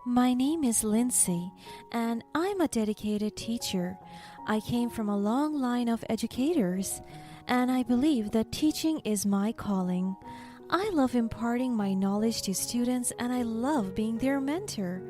My name is Lindsay, and I'm a dedicated teacher. I came from a long line of educators, and I believe that teaching is my calling. I love imparting my knowledge to students, and I love being their mentor.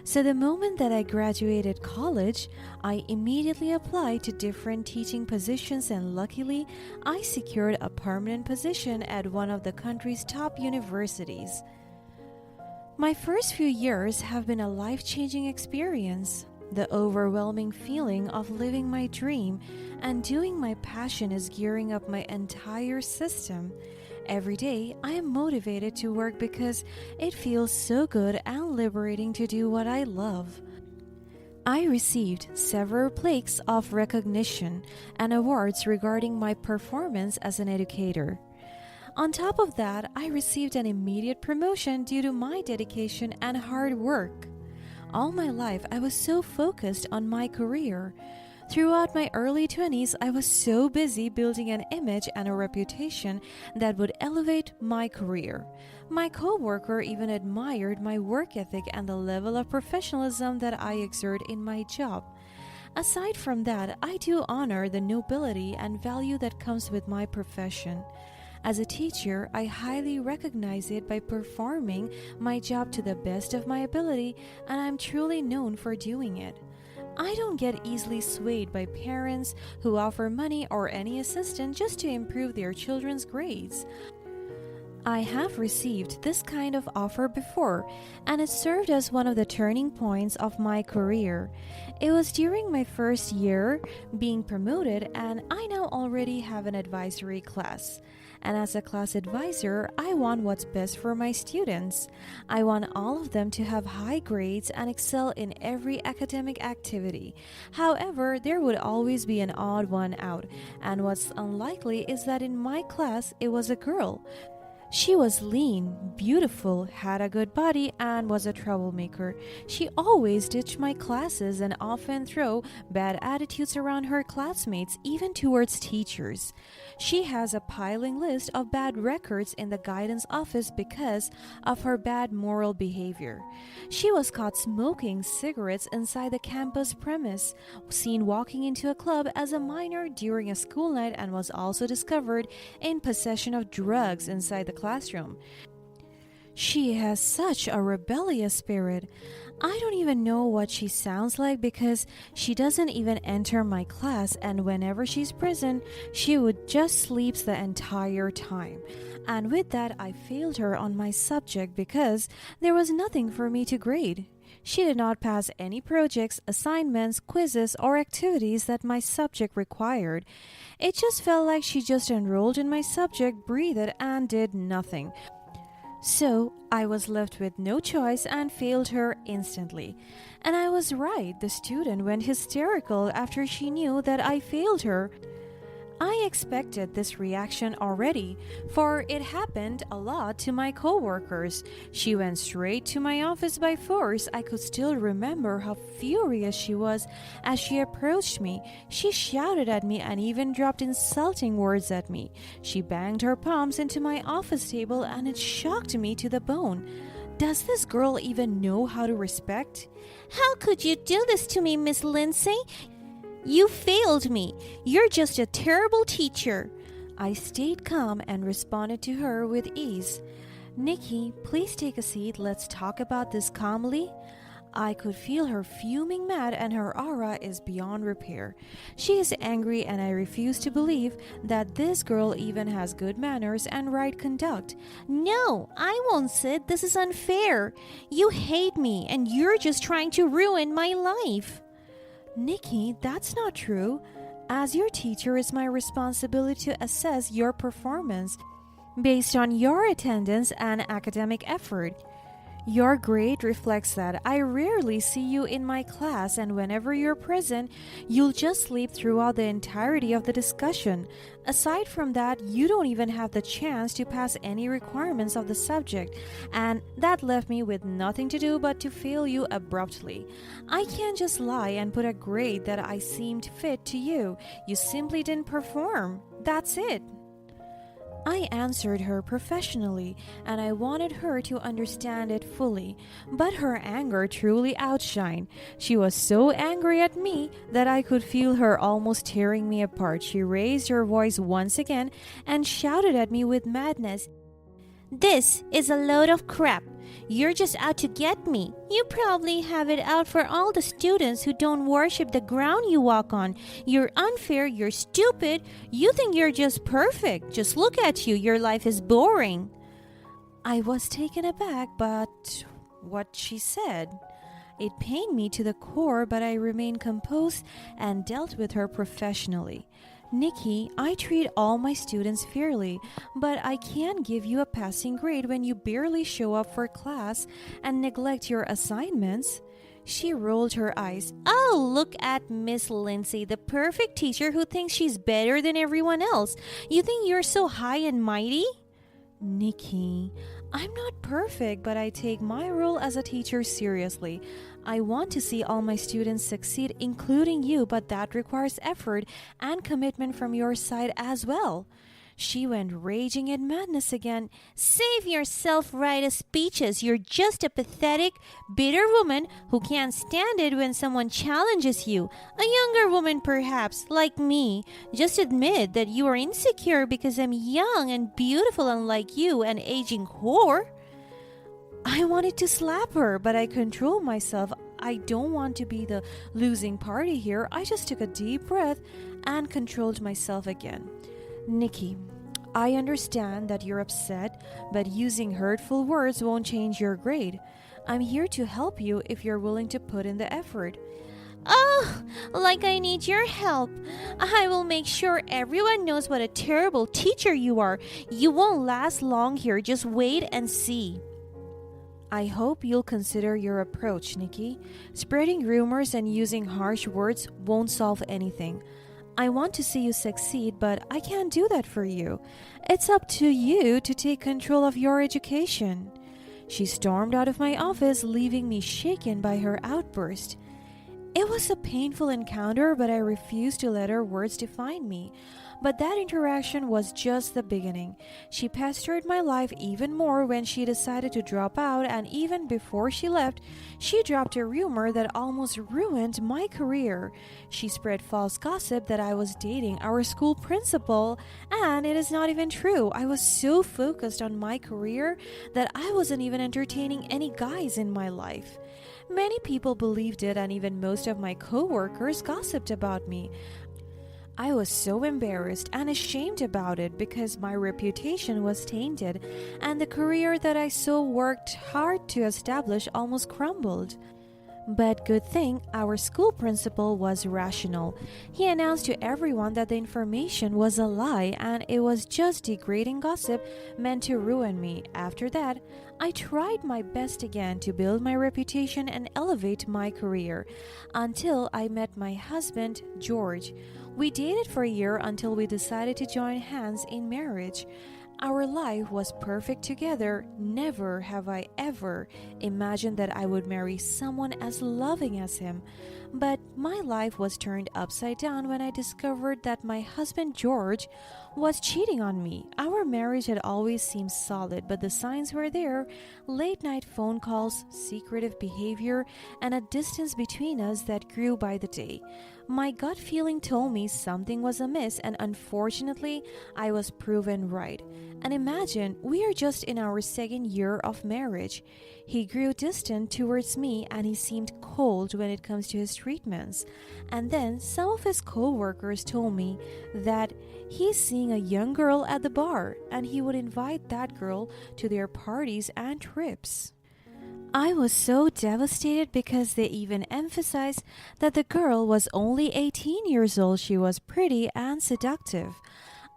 So, the moment that I graduated college, I immediately applied to different teaching positions, and luckily, I secured a permanent position at one of the country's top universities. My first few years have been a life-changing experience. The overwhelming feeling of living my dream and doing my passion is gearing up my entire system. Every day, I am motivated to work because it feels so good and liberating to do what I love. I received several plaques of recognition and awards regarding my performance as an educator. On top of that, I received an immediate promotion due to my dedication and hard work. All my life, I was so focused on my career. Throughout my early 20s, I was so busy building an image and a reputation that would elevate my career. My coworker even admired my work ethic and the level of professionalism that I exert in my job. Aside from that, I do honor the nobility and value that comes with my profession. As a teacher, I highly recognize it by performing my job to the best of my ability, and I'm truly known for doing it. I don't get easily swayed by parents who offer money or any assistance just to improve their children's grades. I have received this kind of offer before, and it served as one of the turning points of my career. It was during my first year being promoted, and I now already have an advisory class. And as a class advisor, I want what's best for my students. I want all of them to have high grades and excel in every academic activity. However, there would always be an odd one out, and what's unlikely is that in my class it was a girl. She was lean, beautiful, had a good body, and was a troublemaker. She always ditched my classes and often threw bad attitudes around her classmates, even towards teachers. She has a piling list of bad records in the guidance office because of her bad moral behavior. She was caught smoking cigarettes inside the campus premise, seen walking into a club as a minor during a school night, and was also discovered in possession of drugs inside the classroom. She has such a rebellious spirit. I don't even know what she sounds like because she doesn't even enter my class, and whenever she's present, she would just sleeps the entire time. And with that, I failed her on my subject because there was nothing for me to grade. She did not pass any projects, assignments, quizzes, or activities that my subject required. It just felt like she just enrolled in my subject, breathed, and did nothing. So, I was left with no choice and failed her instantly. And I was right, the student went hysterical after she knew that I failed her. I expected this reaction already, for it happened a lot to my coworkers. She went straight to my office by force. I could still remember how furious she was as she approached me. She shouted at me and even dropped insulting words at me. She banged her palms into my office table, and it shocked me to the bone. Does this girl even know how to respect? How could you do this to me, Miss Lindsay? You failed me. You're just a terrible teacher. I stayed calm and responded to her with ease. Nikki, please take a seat. Let's talk about this calmly. I could feel her fuming mad, and her aura is beyond repair. She is angry, and I refuse to believe that this girl even has good manners and right conduct. No, I won't sit. This is unfair. You hate me, and you're just trying to ruin my life. Nikki, that's not true. As your teacher, it's my responsibility to assess your performance based on your attendance and academic effort. Your grade reflects that. I rarely see you in my class, and whenever you're present, you'll just sleep throughout the entirety of the discussion. Aside from that, you don't even have the chance to pass any requirements of the subject, and that left me with nothing to do but to fail you abruptly. I can't just lie and put a grade that I seemed fit to you. You simply didn't perform. That's it. I answered her professionally, and I wanted her to understand it fully, but her anger truly outshined. She was so angry at me that I could feel her almost tearing me apart. She raised her voice once again and shouted at me with madness. This is a load of crap. You're just out to get me. You probably have it out for all the students who don't worship the ground you walk on. You're unfair, you're stupid, you think you're just perfect. Just look at you, your life is boring. I was taken aback by what she said. It pained me to the core, but I remained composed and dealt with her professionally. Nikki, I treat all my students fairly, but I can't give you a passing grade when you barely show up for class and neglect your assignments. She rolled her eyes. Oh, look at Miss Lindsay, the perfect teacher who thinks she's better than everyone else. You think you're so high and mighty? Nikki, I'm not perfect, but I take my role as a teacher seriously. I want to see all my students succeed, including you, but that requires effort and commitment from your side as well. She went raging in madness again. Save your self-righteous speeches. You're just a pathetic, bitter woman who can't stand it when someone challenges you. A younger woman, perhaps, like me. Just admit that you are insecure because I'm young and beautiful unlike you, an aging whore. I wanted to slap her, but I controlled myself. I don't want to be the losing party here. I just took a deep breath and controlled myself again. Nikki, I understand that you're upset, but using hurtful words won't change your grade. I'm here to help you if you're willing to put in the effort. Oh, like I need your help. I will make sure everyone knows what a terrible teacher you are. You won't last long here. Just wait and see. I hope you'll consider your approach, Nikki. Spreading rumors and using harsh words won't solve anything. I want to see you succeed, but I can't do that for you. It's up to you to take control of your education. She stormed out of my office, leaving me shaken by her outburst. It was a painful encounter, but I refused to let her words define me. But that interaction was just the beginning. She pestered my life even more when she decided to drop out, and even before she left, she dropped a rumor that almost ruined my career. She spread false gossip that I was dating our school principal, and it is not even true. I was so focused on my career that I wasn't even entertaining any guys in my life. Many people believed it, and even most of my co-workers gossiped about me. I was so embarrassed and ashamed about it because my reputation was tainted, and the career that I so worked hard to establish almost crumbled. But good thing our school principal was rational. He announced to everyone that the information was a lie and it was just degrading gossip meant to ruin me. After that, I tried my best again to build my reputation and elevate my career until I met my husband, George. We dated for a year until we decided to join hands in marriage. Our life was perfect together. Never have I ever imagined that I would marry someone as loving as him. But my life was turned upside down when I discovered that my husband George was cheating on me. Our marriage had always seemed solid, but the signs were there: late night phone calls, secretive behavior, and a distance between us that grew by the day. My gut feeling told me something was amiss, and unfortunately, I was proven right. And imagine, we are just in our second year of marriage. He grew distant towards me, and he seemed cold when it comes to his treatments. And then some of his co-workers told me that he's seeing a young girl at the bar, and he would invite that girl to their parties and trips. I was so devastated because they even emphasized that the girl was only 18 years old. She was pretty and seductive.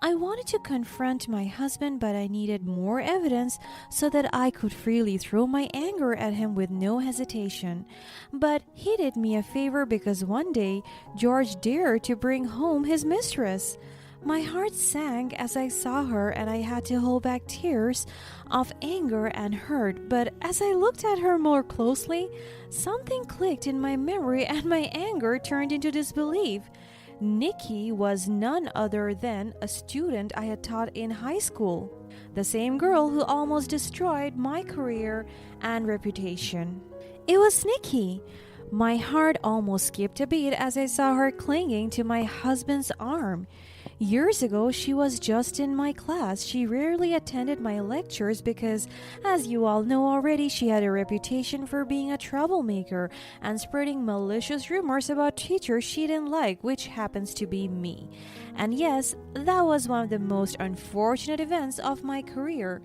I wanted to confront my husband, but I needed more evidence so that I could freely throw my anger at him with no hesitation. But he did me a favor because one day George dared to bring home his mistress. My heart sank as I saw her, and I had to hold back tears of anger and hurt. But as I looked at her more closely, something clicked in my memory and my anger turned into disbelief. Nikki was none other than a student I had taught in high school, the same girl who almost destroyed my career and reputation. It was Nikki. My heart almost skipped a beat as I saw her clinging to my husband's arm. Years ago, she was just in my class. She rarely attended my lectures because, as you all know already, she had a reputation for being a troublemaker and spreading malicious rumors about teachers she didn't like, which happens to be me. And yes, that was one of the most unfortunate events of my career.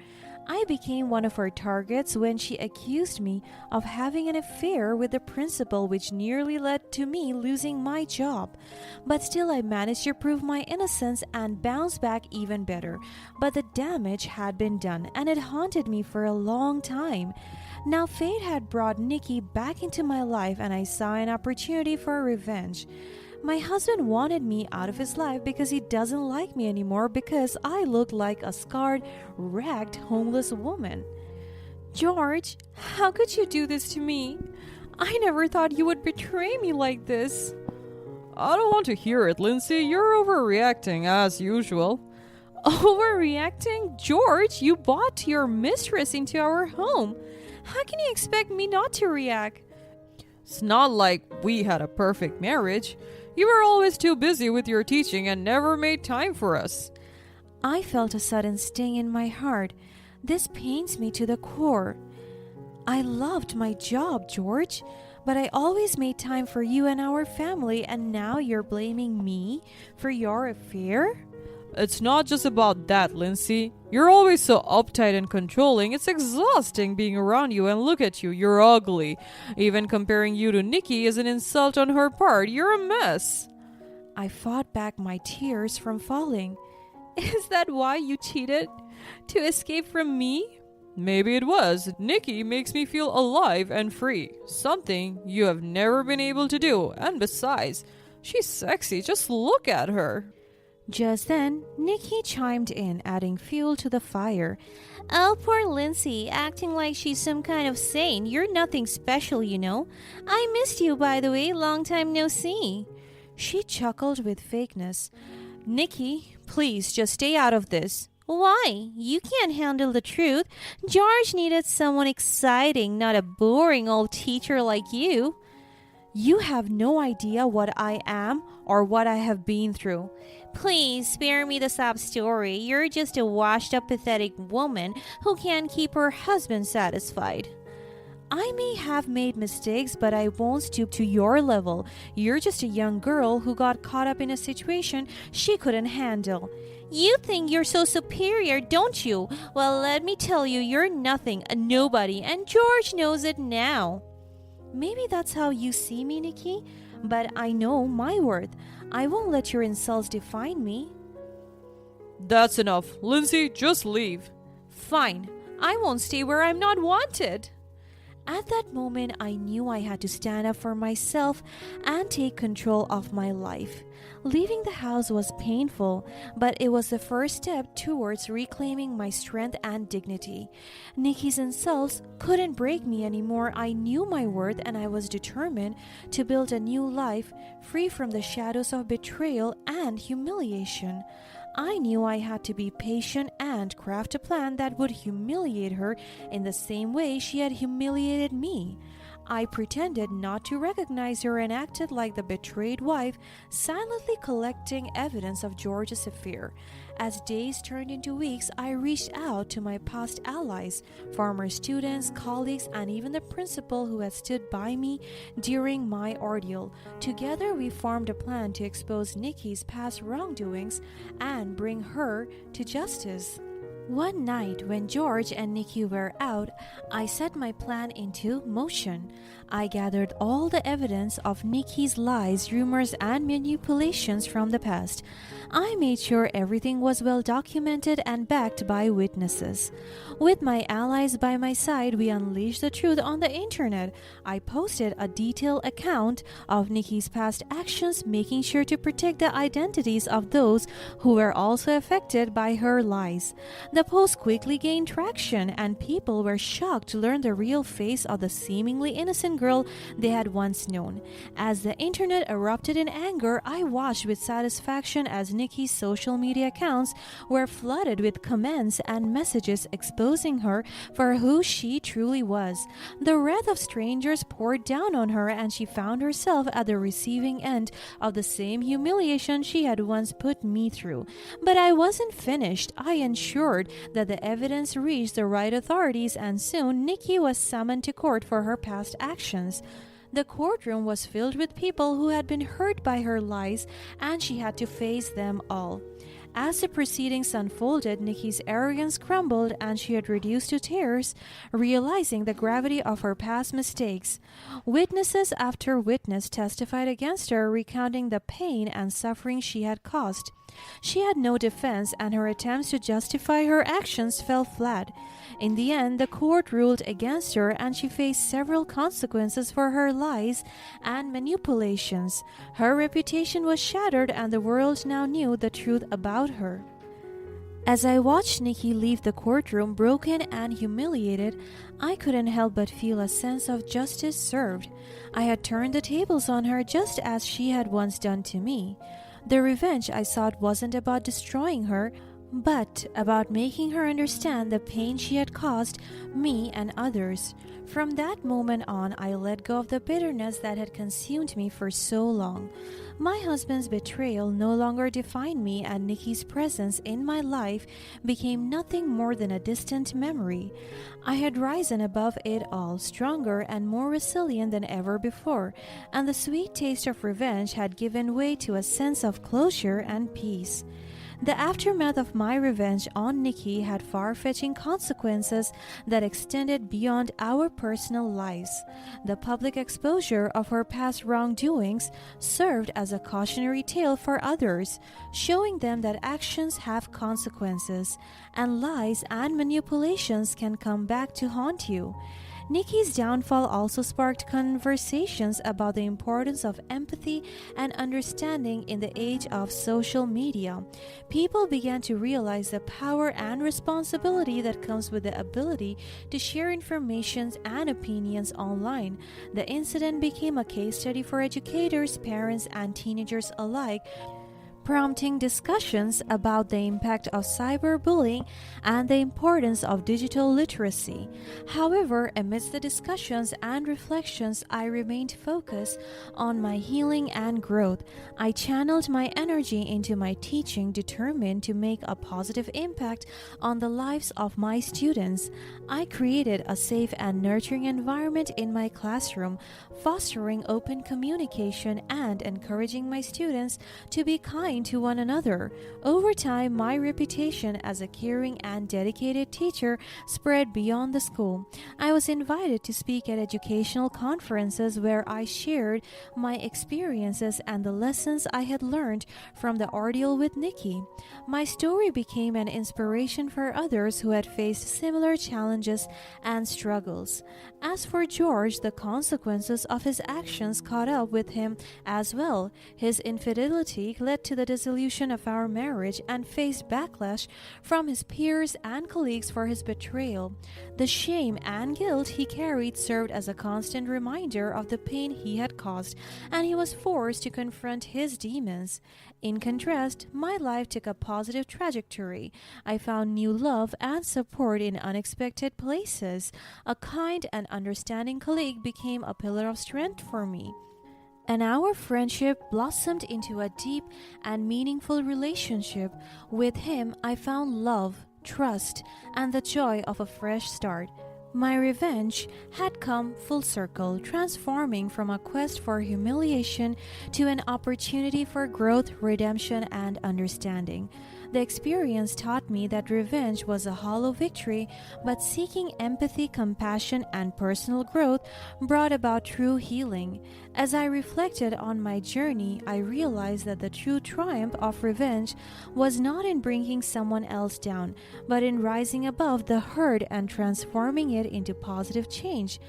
I became one of her targets when she accused me of having an affair with the principal, which nearly led to me losing my job. But still, I managed to prove my innocence and bounce back even better. But the damage had been done, and it haunted me for a long time. Now, fate had brought Nikki back into my life, and I saw an opportunity for revenge. My husband wanted me out of his life because he doesn't like me anymore because I looked like a scarred, wrecked, homeless woman. George, how could you do this to me? I never thought you would betray me like this. I don't want to hear it, Lindsay. You're overreacting as usual. Overreacting? George, you brought your mistress into our home. How can you expect me not to react? It's not like we had a perfect marriage. You were always too busy with your teaching and never made time for us. I felt a sudden sting in my heart. This pains me to the core. I loved my job, George, but I always made time for you and our family, and now you're blaming me for your affair? It's not just about that, Lindsay. You're always so uptight and controlling. It's exhausting being around you, and look at you, you're ugly. Even comparing you to Nikki is an insult on her part. You're a mess. I fought back my tears from falling. Is that why you cheated? To escape from me? Maybe it was. Nikki makes me feel alive and free. Something you have never been able to do. And besides, she's sexy. Just look at her. Just then, Nikki chimed in, adding fuel to the fire. Oh, poor Lindsay, acting like she's some kind of saint. You're nothing special, you know. I missed you, by the way. Long time no see. She chuckled with fakeness. Nikki, please just stay out of this. Why? You can't handle the truth. George needed someone exciting, not a boring old teacher like you. You have no idea what I am or what I have been through. Please spare me the sob story. You're just a washed-up, pathetic woman who can't keep her husband satisfied. I may have made mistakes, but I won't stoop to your level. You're just a young girl who got caught up in a situation she couldn't handle. You think you're so superior, don't you? Well, let me tell you, you're nothing, a nobody, and George knows it now. Maybe that's how you see me, Nikki, but I know my worth. I won't let your insults define me. That's enough. Lindsay, just leave. Fine. I won't stay where I'm not wanted. At that moment, I knew I had to stand up for myself and take control of my life. Leaving the house was painful, but it was the first step towards reclaiming my strength and dignity. Nikki's insults couldn't break me anymore. I knew my worth, and I was determined to build a new life free from the shadows of betrayal and humiliation. I knew I had to be patient and craft a plan that would humiliate her in the same way she had humiliated me. I pretended not to recognize her and acted like the betrayed wife, silently collecting evidence of George's affair. As days turned into weeks, I reached out to my past allies, former students, colleagues, and even the principal who had stood by me during my ordeal. Together, we formed a plan to expose Nikki's past wrongdoings and bring her to justice. One night, when George and Nikki were out, I set my plan into motion. I gathered all the evidence of Nikki's lies, rumors, and manipulations from the past. I made sure everything was well documented and backed by witnesses. With my allies by my side, we unleashed the truth on the internet. I posted a detailed account of Nikki's past actions, making sure to protect the identities of those who were also affected by her lies. The The post quickly gained traction, and people were shocked to learn the real face of the seemingly innocent girl they had once known. As the internet erupted in anger, I watched with satisfaction as Nikki's social media accounts were flooded with comments and messages exposing her for who she truly was. The wrath of strangers poured down on her, and she found herself at the receiving end of the same humiliation she had once put me through. But I wasn't finished. I ensured that the evidence reached the right authorities, and soon Nikki was summoned to court for her past actions. The courtroom was filled with people who had been hurt by her lies, and she had to face them all. As the proceedings unfolded, Nikki's arrogance crumbled and she had reduced to tears, realizing the gravity of her past mistakes. Witnesses after witness testified against her, recounting the pain and suffering she had caused. She had no defense, and her attempts to justify her actions fell flat. In the end, the court ruled against her, and she faced several consequences for her lies and manipulations. Her reputation was shattered, and the world now knew the truth about her. As I watched Nikki leave the courtroom broken and humiliated, I couldn't help but feel a sense of justice served. I had turned the tables on her just as she had once done to me. The revenge I sought wasn't about destroying her, but about making her understand the pain she had caused me and others. From that moment on, I let go of the bitterness that had consumed me for so long. My husband's betrayal no longer defined me, and Nikki's presence in my life became nothing more than a distant memory. I had risen above it all, stronger and more resilient than ever before, and the sweet taste of revenge had given way to a sense of closure and peace. The aftermath of my revenge on Nikki had far-fetching consequences that extended beyond our personal lives. The public exposure of her past wrongdoings served as a cautionary tale for others, showing them that actions have consequences, and lies and manipulations can come back to haunt you. Nikki's downfall also sparked conversations about the importance of empathy and understanding in the age of social media. People began to realize the power and responsibility that comes with the ability to share information and opinions online. The incident became a case study for educators, parents, and teenagers alike, prompting discussions about the impact of cyberbullying and the importance of digital literacy. However, amidst the discussions and reflections, I remained focused on my healing and growth. I channeled my energy into my teaching, determined to make a positive impact on the lives of my students. I created a safe and nurturing environment in my classroom, fostering open communication and encouraging my students to be kind to one another. Over time, my reputation as a caring and dedicated teacher spread beyond the school. I was invited to speak at educational conferences where I shared my experiences and the lessons I had learned from the ordeal with Nikki. My story became an inspiration for others who had faced similar challenges and struggles. As for George, the consequences of his actions caught up with him as well. His infidelity led to the dissolution of our marriage and faced backlash from his peers and colleagues for his betrayal. The shame and guilt he carried served as a constant reminder of the pain he had caused, and he was forced to confront his demons. In contrast, my life took a positive trajectory. I found new love and support in unexpected places. A kind and understanding colleague became a pillar of strength for me, and our friendship blossomed into a deep and meaningful relationship. With him, I found love, trust, and the joy of a fresh start. My revenge had come full circle, transforming from a quest for humiliation to an opportunity for growth, redemption, and understanding. The experience taught me that revenge was a hollow victory, but seeking empathy, compassion, and personal growth brought about true healing. As I reflected on my journey, I realized that the true triumph of revenge was not in bringing someone else down, but in rising above the hurt and transforming it into positive change.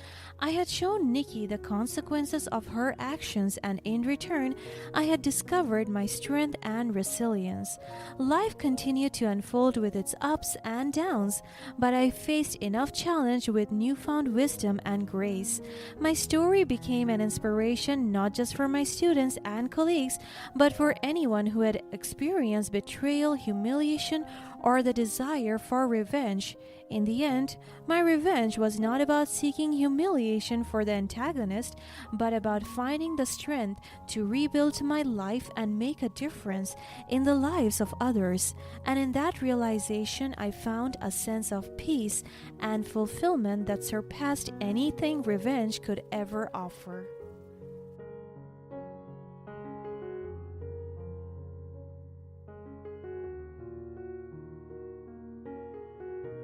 I had shown Nikki the consequences of her actions, and in return, I had discovered my strength and resilience. Life continued to unfold with its ups and downs, but I faced enough challenge with newfound wisdom and grace. My story became an inspiration not just for my students and colleagues, but for anyone who had experienced betrayal, humiliation, or the desire for revenge. In the end, my revenge was not about seeking humiliation for the antagonist, but about finding the strength to rebuild my life and make a difference in the lives of others. And in that realization, I found a sense of peace and fulfillment that surpassed anything revenge could ever offer.